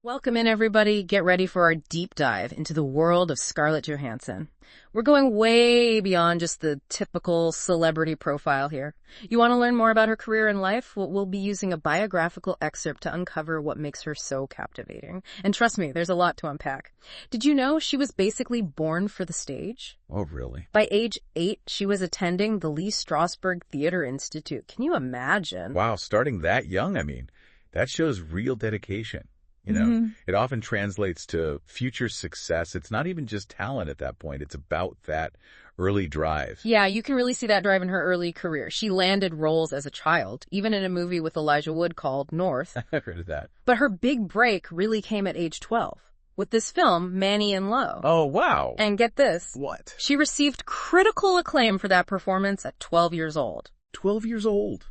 Welcome in, everybody. Get ready for our deep dive into the world of Scarlett Johansson. We're going way beyond just the typical celebrity profile here. You want to learn more about her career and life? Well, we'll be using a biographical excerpt to uncover what makes her so captivating. And trust me, there's a lot to unpack. Did you know she was basically born for the stage? Oh, really? By age 8, she was attending the Lee Strasberg Theater Institute. Can you imagine? Wow, starting that young, that shows real dedication. It often translates to future success. It's not even just talent at that point. It's about that early drive. Yeah, you can really see that drive in her early career. She landed roles as a child, even in a movie with Elijah Wood called North. I've heard of that. But her big break really came at age 12 with this film, Manny Lo. Oh, wow. And get this. What? She received critical acclaim for that performance at 12 years old. 12 years old.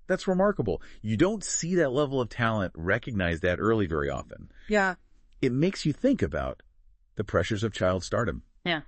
That's remarkable. You don't see that level of talent recognized that early very often. Yeah. It makes you think about the pressures of child stardom. Yeah.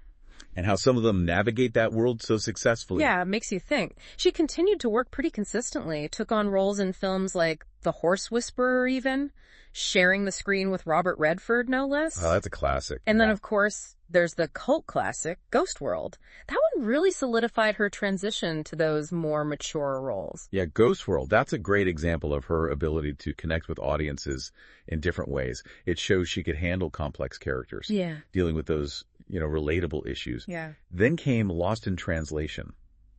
And how some of them navigate that world so successfully. Yeah, it makes you think. She continued to work pretty consistently, took on roles in films like The Horse Whisperer even, sharing the screen with Robert Redford, no less. Oh, that's a classic. And then, of course, there's the cult classic, Ghost World. That one really solidified her transition to those more mature roles. Yeah, Ghost World, that's a great example of her ability to connect with audiences in different ways. It shows she could handle complex characters. Yeah. Dealing with those, relatable issues. Yeah. Then came Lost in Translation.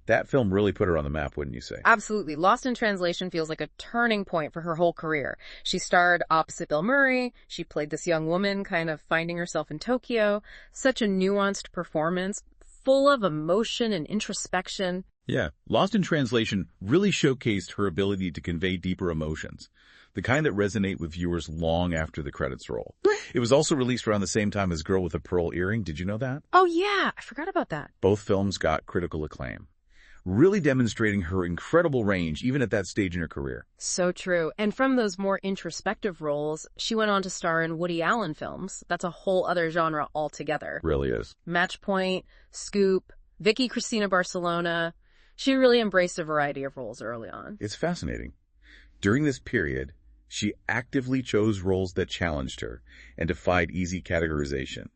That film really put her on the map, wouldn't you say? Absolutely. Lost in Translation feels like a turning point for her whole career. She starred opposite Bill Murray. She played this young woman kind of finding herself in Tokyo. Such a nuanced performance, full of emotion and introspection. Yeah. Lost in Translation really showcased her ability to convey deeper emotions, the kind that resonate with viewers long after the credits roll. It was also released around the same time as Girl with a Pearl Earring. Did you know that? Oh, yeah. I forgot about that. Both films got critical acclaim, really demonstrating her incredible range even at that stage in her career. So true. And from those more introspective roles, she went on to star in Woody Allen films. That's a whole other genre altogether. Really is. Match Point, Scoop, Vicky Cristina Barcelona. She really embraced a variety of roles early on. It's fascinating. During this period, she actively chose roles that challenged her and defied easy categorization.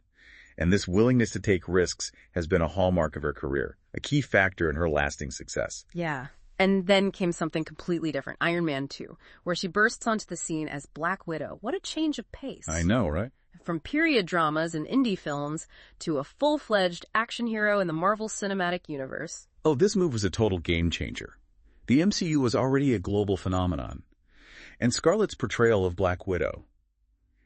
And this willingness to take risks has been a hallmark of her career, a key factor in her lasting success. Yeah. And then came something completely different, Iron Man 2, where she bursts onto the scene as Black Widow. What a change of pace. I know, right? From period dramas and indie films to a full-fledged action hero in the Marvel Cinematic Universe. Oh, this move was a total game changer. The MCU was already a global phenomenon. And Scarlett's portrayal of Black Widow,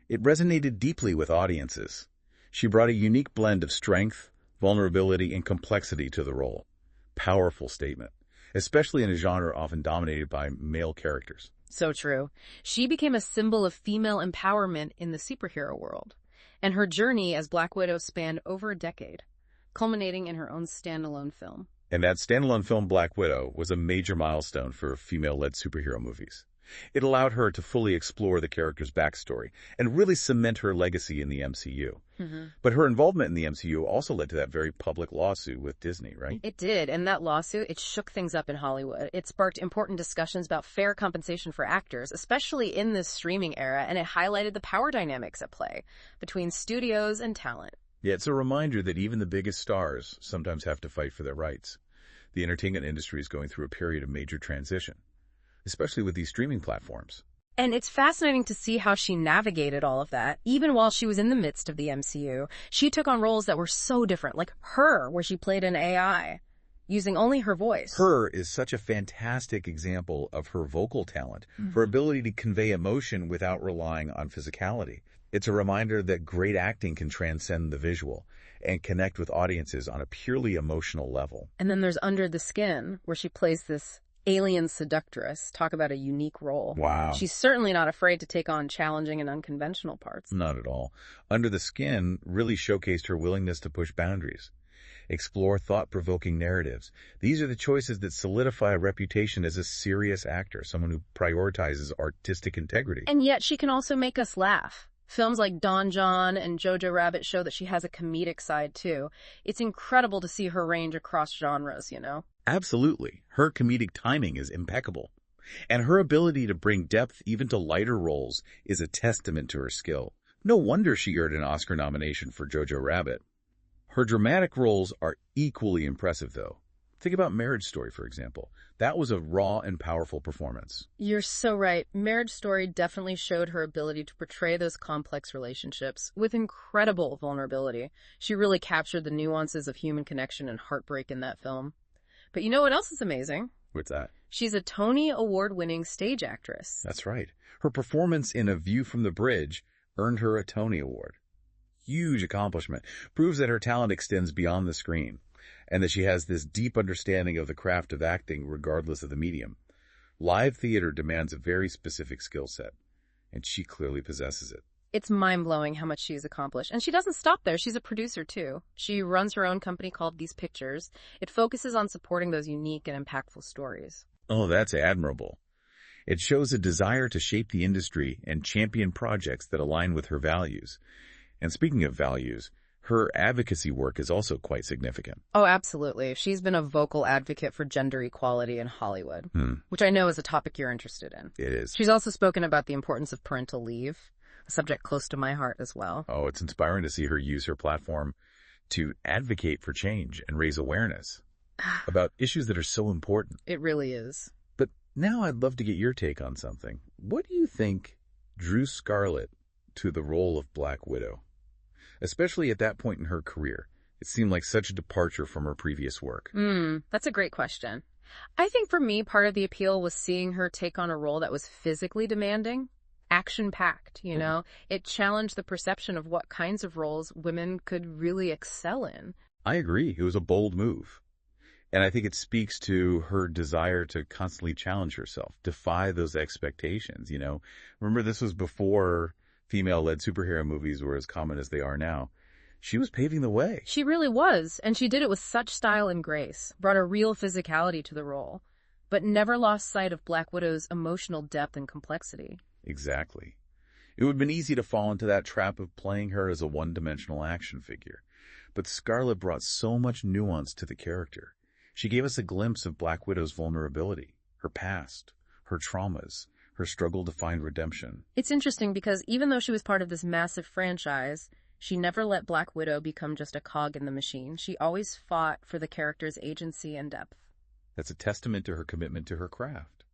it resonated deeply with audiences. She brought a unique blend of strength, vulnerability, and complexity to the role. Powerful statement, especially in a genre often dominated by male characters. So true. She became a symbol of female empowerment in the superhero world. And her journey as Black Widow spanned over a decade, culminating in her own standalone film. And that standalone film, Black Widow, was a major milestone for female-led superhero movies. It allowed her to fully explore the character's backstory and really cement her legacy in the MCU. But her involvement in the MCU also led to that very public lawsuit with Disney, right? It did, and that lawsuit, it shook things up in Hollywood. It sparked important discussions about fair compensation for actors, especially in this streaming era, and it highlighted the power dynamics at play between studios and talent. Yeah, it's a reminder that even the biggest stars sometimes have to fight for their rights. The entertainment industry is going through a period of major transition, especially with these streaming platforms. And it's fascinating to see how she navigated all of that. Even while she was in the midst of the MCU, she took on roles that were so different, like Her, where she played an AI, using only her voice. Her is such a fantastic example of her vocal talent, her ability to convey emotion without relying on physicality. It's a reminder that great acting can transcend the visual and connect with audiences on a purely emotional level. And then there's Under the Skin, where she plays this alien seductress. Talk about a unique role. Wow. She's certainly not afraid to take on challenging and unconventional parts. Not at all. Under the Skin really showcased her willingness to push boundaries, explore thought-provoking narratives. These are the choices that solidify a reputation as a serious actor, someone who prioritizes artistic integrity. And yet she can also make us laugh. Films like Don John and Jojo Rabbit show that she has a comedic side too. It's incredible to see her range across genres, Absolutely. Her comedic timing is impeccable. And her ability to bring depth even to lighter roles is a testament to her skill. No wonder she earned an Oscar nomination for Jojo Rabbit. Her dramatic roles are equally impressive, though. Think about Marriage Story, for example. That was a raw and powerful performance. You're so right. Marriage Story definitely showed her ability to portray those complex relationships with incredible vulnerability. She really captured the nuances of human connection and heartbreak in that film. But you know what else is amazing? What's that? She's a Tony Award-winning stage actress. That's right. Her performance in A View from the Bridge earned her a Tony Award. Huge accomplishment. Proves that her talent extends beyond the screen, and that she has this deep understanding of the craft of acting regardless of the medium. Live theater demands a very specific skill set, and she clearly possesses it. It's mind-blowing how much she's accomplished. And she doesn't stop there. She's a producer, too. She runs her own company called These Pictures. It focuses on supporting those unique and impactful stories. Oh, that's admirable. It shows a desire to shape the industry and champion projects that align with her values. And speaking of values, her advocacy work is also quite significant. Oh, absolutely. She's been a vocal advocate for gender equality in Hollywood, which I know is a topic you're interested in. It is. She's also spoken about the importance of parental leave, a subject close to my heart as well. Oh, it's inspiring to see her use her platform to advocate for change and raise awareness about issues that are so important. It really is. But now I'd love to get your take on something. What do you think drew Scarlett to the role of Black Widow? Especially at that point in her career. It seemed like such a departure from her previous work. That's a great question. I think for me, part of the appeal was seeing her take on a role that was physically demanding, action-packed, you know? It challenged the perception of what kinds of roles women could really excel in. I agree. It was a bold move. And I think it speaks to her desire to constantly challenge herself, defy those expectations, you know? Remember, this was before female-led superhero movies were as common as they are now. She was paving the way. She really was, and she did it with such style and grace, brought a real physicality to the role, but never lost sight of Black Widow's emotional depth and complexity. Exactly. It would have been easy to fall into that trap of playing her as a one-dimensional action figure. But Scarlett brought so much nuance to the character. She gave us a glimpse of Black Widow's vulnerability, her past, her traumas, her struggle to find redemption. It's interesting because even though she was part of this massive franchise, she never let Black Widow become just a cog in the machine. She always fought for the character's agency and depth. That's a testament to her commitment to her craft.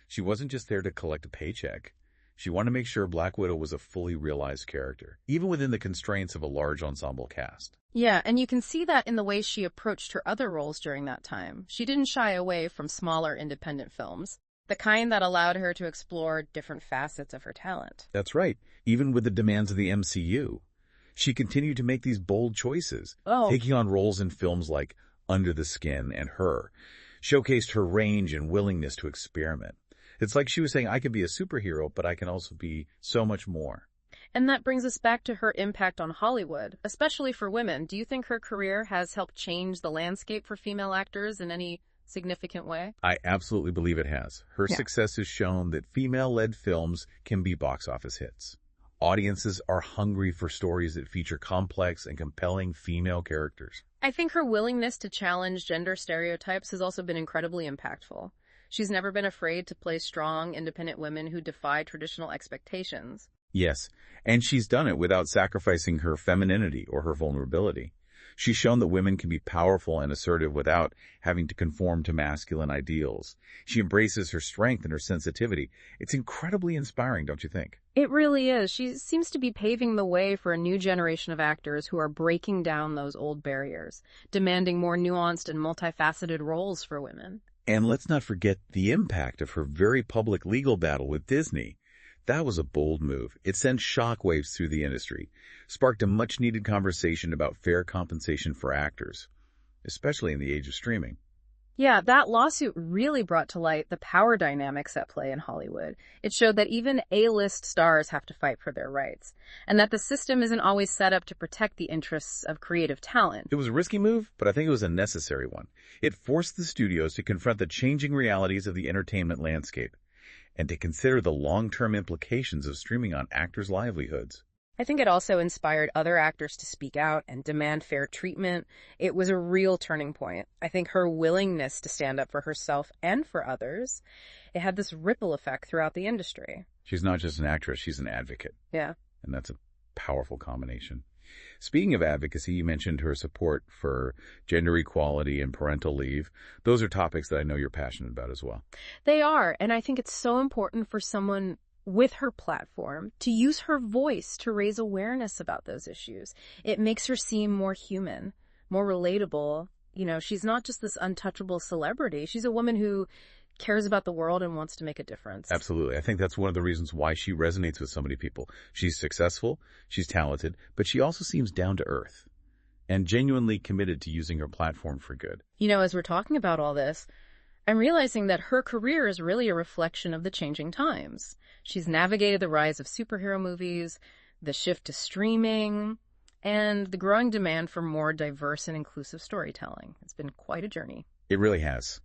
She wasn't just there to collect a paycheck. She wanted to make sure Black Widow was a fully realized character, even within the constraints of a large ensemble cast. Yeah, and you can see that in the way she approached her other roles during that time. She didn't shy away from smaller independent films, the kind that allowed her to explore different facets of her talent. That's right. Even with the demands of the MCU, she continued to make these bold choices, taking on roles in films like Under the Skin and Her, showcased her range and willingness to experiment. It's like she was saying, I can be a superhero, but I can also be so much more. And that brings us back to her impact on Hollywood, especially for women. Do you think her career has helped change the landscape for female actors in any significant way? I absolutely believe it has. Her success has shown that female-led films can be box office hits. Audiences are hungry for stories that feature complex and compelling female characters. I think her willingness to challenge gender stereotypes has also been incredibly impactful. She's never been afraid to play strong, independent women who defy traditional expectations. Yes, and she's done it without sacrificing her femininity or her vulnerability. She's shown that women can be powerful and assertive without having to conform to masculine ideals. She embraces her strength and her sensitivity. It's incredibly inspiring, don't you think? It really is. She seems to be paving the way for a new generation of actors who are breaking down those old barriers, demanding more nuanced and multifaceted roles for women. And let's not forget the impact of her very public legal battle with Disney. That was a bold move. It sent shockwaves through the industry, sparked a much-needed conversation about fair compensation for actors, especially in the age of streaming. Yeah, that lawsuit really brought to light the power dynamics at play in Hollywood. It showed that even A-list stars have to fight for their rights, and that the system isn't always set up to protect the interests of creative talent. It was a risky move, but I think it was a necessary one. It forced the studios to confront the changing realities of the entertainment landscape, and to consider the long-term implications of streaming on actors' livelihoods. I think it also inspired other actors to speak out and demand fair treatment. It was a real turning point. I think her willingness to stand up for herself and for others, it had this ripple effect throughout the industry. She's not just an actress, she's an advocate. Yeah. And that's a powerful combination. Speaking of advocacy, you mentioned her support for gender equality and parental leave. Those are topics that I know you're passionate about as well. They are, and I think it's so important for someone with her platform to use her voice to raise awareness about those issues. It makes her seem more human, more relatable. You know, she's not just this untouchable celebrity. She's a woman who cares about the world and wants to make a difference. Absolutely. I think that's one of the reasons why she resonates with so many people. She's successful, she's talented, but she also seems down to earth and genuinely committed to using her platform for good. You know, as we're talking about all this, I'm realizing that her career is really a reflection of the changing times. She's navigated the rise of superhero movies, the shift to streaming, and the growing demand for more diverse and inclusive storytelling. It's been quite a journey. It really has.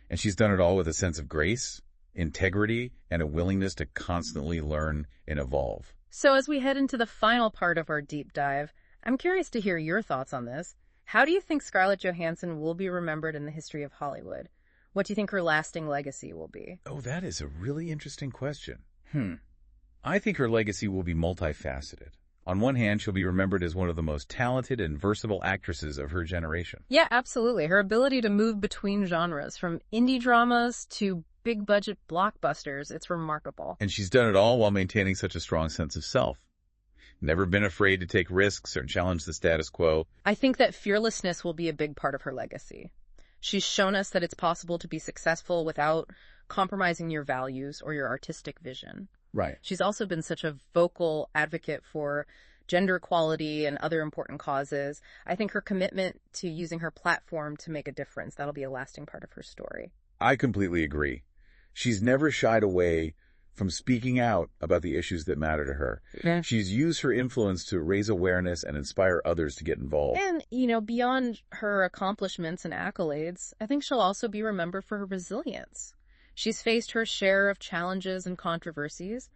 And she's done it all with a sense of grace, integrity, and a willingness to constantly learn and evolve. So as we head into the final part of our deep dive, I'm curious to hear your thoughts on this. How do you think Scarlett Johansson will be remembered in the history of Hollywood? What do you think her lasting legacy will be? Oh, that is a really interesting question. I think her legacy will be multifaceted. On one hand, she'll be remembered as one of the most talented and versatile actresses of her generation. Yeah, absolutely. Her ability to move between genres, from indie dramas to big-budget blockbusters, it's remarkable. And she's done it all while maintaining such a strong sense of self. Never been afraid to take risks or challenge the status quo. I think that fearlessness will be a big part of her legacy. She's shown us that it's possible to be successful without compromising your values or your artistic vision. Right. She's also been such a vocal advocate for gender equality and other important causes. I think her commitment to using her platform to make a difference, that'll be a lasting part of her story. I completely agree. She's never shied away from speaking out about the issues that matter to her. Yeah. She's used her influence to raise awareness and inspire others to get involved. And, you know, beyond her accomplishments and accolades, I think she'll also be remembered for her resilience. She's faced her share of challenges and controversies,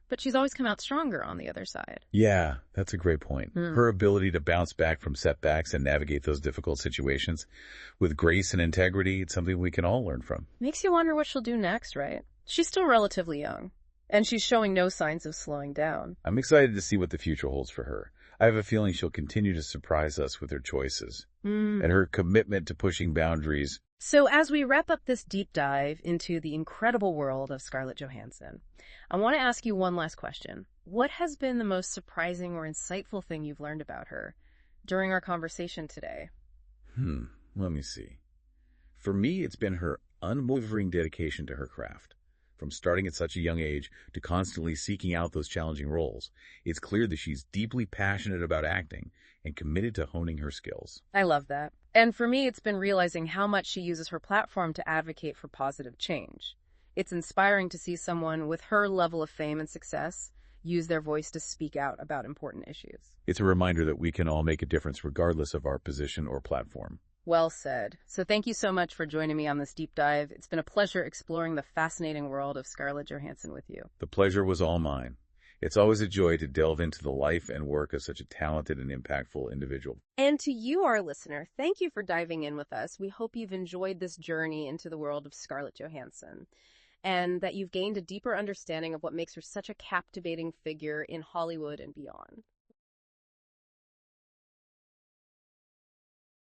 but she's always come out stronger on the other side. Yeah, that's a great point. Her ability to bounce back from setbacks and navigate those difficult situations with grace and integrity, it's something we can all learn from. Makes you wonder what she'll do next, right? She's still relatively young, and she's showing no signs of slowing down. I'm excited to see what the future holds for her. I have a feeling she'll continue to surprise us with her choices and her commitment to pushing boundaries. So as we wrap up this deep dive into the incredible world of Scarlett Johansson, I want to ask you one last question. What has been the most surprising or insightful thing you've learned about her during our conversation today? Let me see. For me, it's been her unwavering dedication to her craft. From starting at such a young age to constantly seeking out those challenging roles, it's clear that she's deeply passionate about acting and committed to honing her skills. I love that. And for me, it's been realizing how much she uses her platform to advocate for positive change. It's inspiring to see someone with her level of fame and success use their voice to speak out about important issues. It's a reminder that we can all make a difference regardless of our position or platform. Well said. So thank you so much for joining me on this deep dive. It's been a pleasure exploring the fascinating world of Scarlett Johansson with you. The pleasure was all mine. It's always a joy to delve into the life and work of such a talented and impactful individual. And to you, our listener, thank you for diving in with us. We hope you've enjoyed this journey into the world of Scarlett Johansson and that you've gained a deeper understanding of what makes her such a captivating figure in Hollywood and beyond.